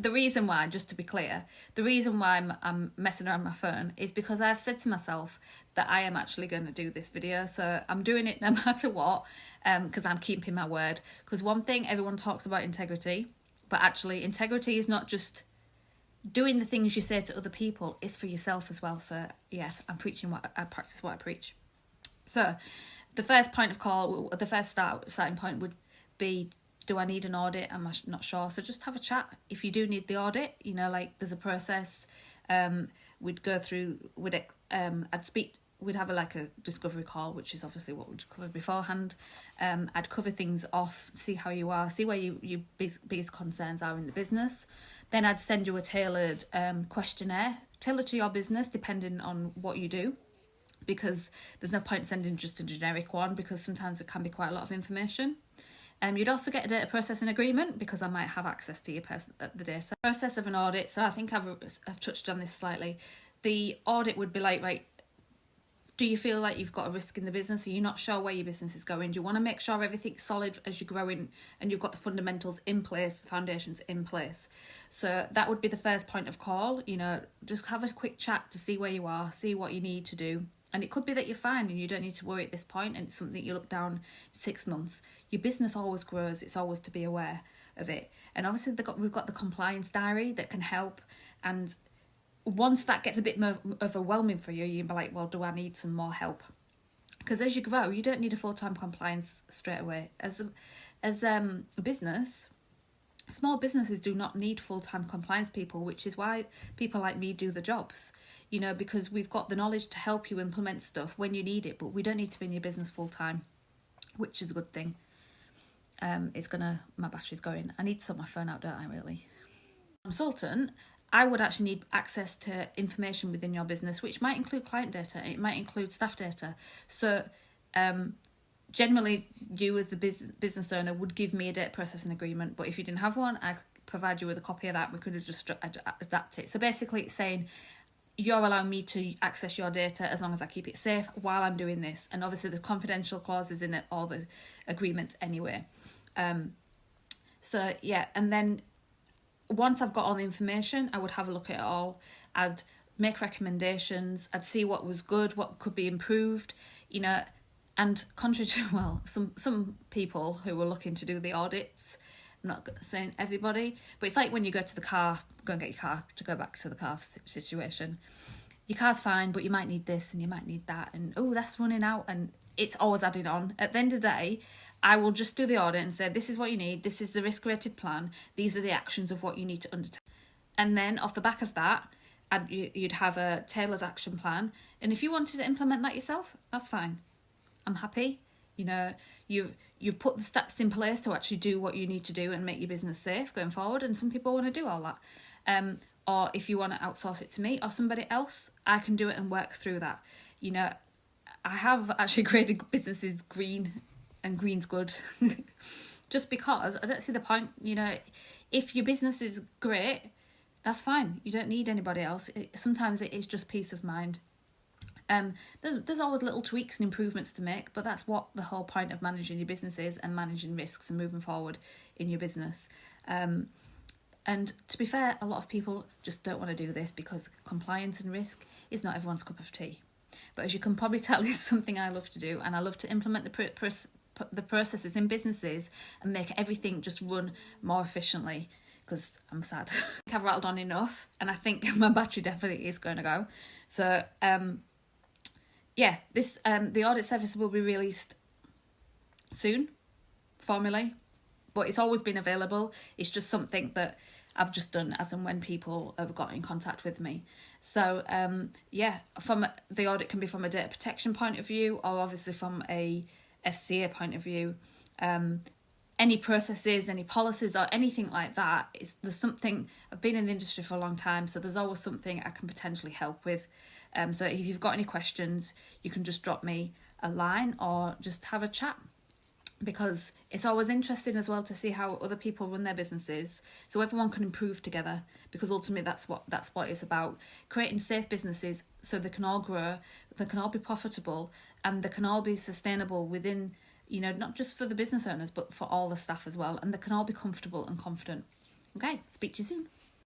the reason why, just to be clear, the reason why I'm messing around my phone is because I've said to myself that I am actually going to do this video. So I'm doing it no matter what, because I'm keeping my word. Because one thing, everyone talks about integrity, but actually integrity is not just doing the things you say to other people, it's for yourself as well. So yes, I practice what I preach. So the first point of call, the first starting point would be, do I need an audit? I'm not sure. So just have a chat. If you do need the audit, like there's a process. We'd go through, we'd have a discovery call, which is obviously what we'd cover beforehand. I'd cover things off, see how you are, see where your biggest concerns are in the business. Then I'd send you a tailored questionnaire, tailored to your business, depending on what you do, because there's no point sending just a generic one, because sometimes it can be quite a lot of information. You'd also get a data processing agreement, because I might have access to the data. Process of an audit, so I think I've touched on this slightly. The audit would be like, right, do you feel like you've got a risk in the business? Are you not sure where your business is going? Do you want to make sure everything's solid as you're growing and you've got the fundamentals in place, the foundations in place? So that would be the first point of call. Just have a quick chat to see where you are, see what you need to do. And it could be that you're fine and you don't need to worry at this point, and it's something you look down in 6 months. Your business always grows. It's always to be aware of it. And obviously we've got the compliance diary that can help. And once that gets a bit more overwhelming for you, you'll be like, well, do I need some more help? Because as you grow, you don't need a full-time compliance straight away. As a business, small businesses do not need full-time compliance people, which is why people like me do the jobs. Because we've got the knowledge to help you implement stuff when you need it, but we don't need to be in your business full-time, which is a good thing. My battery's going. I need to sort my phone out, don't I, really? Consultant, I would actually need access to information within your business, which might include client data, it might include staff data. So generally, you as the business owner would give me a data processing agreement, but if you didn't have one, I could provide you with a copy of that. We could have just adapt it. So basically it's saying, you're allowing me to access your data as long as I keep it safe while I'm doing this. And obviously the confidential clauses in it, all the agreements anyway. So yeah, and then once I've got all the information, I would have a look at it all. I'd make recommendations. I'd see what was good, what could be improved, and contrary to, some people who were looking to do the audits, I'm not saying everybody, but it's like when you go to the car, go and get your car, to go back to the car situation. Your car's fine, but you might need this and you might need that, and that's running out, and it's always adding on. At the end of the day, I will just do the audit and say, this is what you need, this is the risk-rated plan, these are the actions of what you need to undertake. And then off the back of that, you'd have a tailored action plan. And if you wanted to implement that yourself, that's fine. I'm happy. You've put the steps in place to actually do what you need to do and make your business safe going forward. And some people want to do all that. Or if you want to outsource it to me or somebody else, I can do it and work through that. I have actually created businesses green, and green's good. Just because I don't see the point. If your business is great, that's fine. You don't need anybody else. Sometimes it is just peace of mind. There's always little tweaks and improvements to make, but that's what the whole point of managing your business is, and managing risks and moving forward in your business. And to be fair, a lot of people just don't want to do this because compliance and risk is not everyone's cup of tea. But as you can probably tell, it's something I love to do, and I love to implement the processes in businesses and make everything just run more efficiently, because I'm sad. I've rattled on enough, and I think my battery definitely is going to go. So the audit service will be released soon, formally, but it's always been available. It's just something that I've just done as and when people have got in contact with me. So from the audit can be from a data protection point of view, or obviously from a FCA point of view. Any processes, any policies or anything like that, there's something. I've been in the industry for a long time, so there's always something I can potentially help with. So if you've got any questions, you can just drop me a line or just have a chat, because it's always interesting as well to see how other people run their businesses, so everyone can improve together, because ultimately that's what it's about, creating safe businesses so they can all grow, they can all be profitable, and they can all be sustainable within, not just for the business owners but for all the staff as well, and they can all be comfortable and confident. Okay, speak to you soon.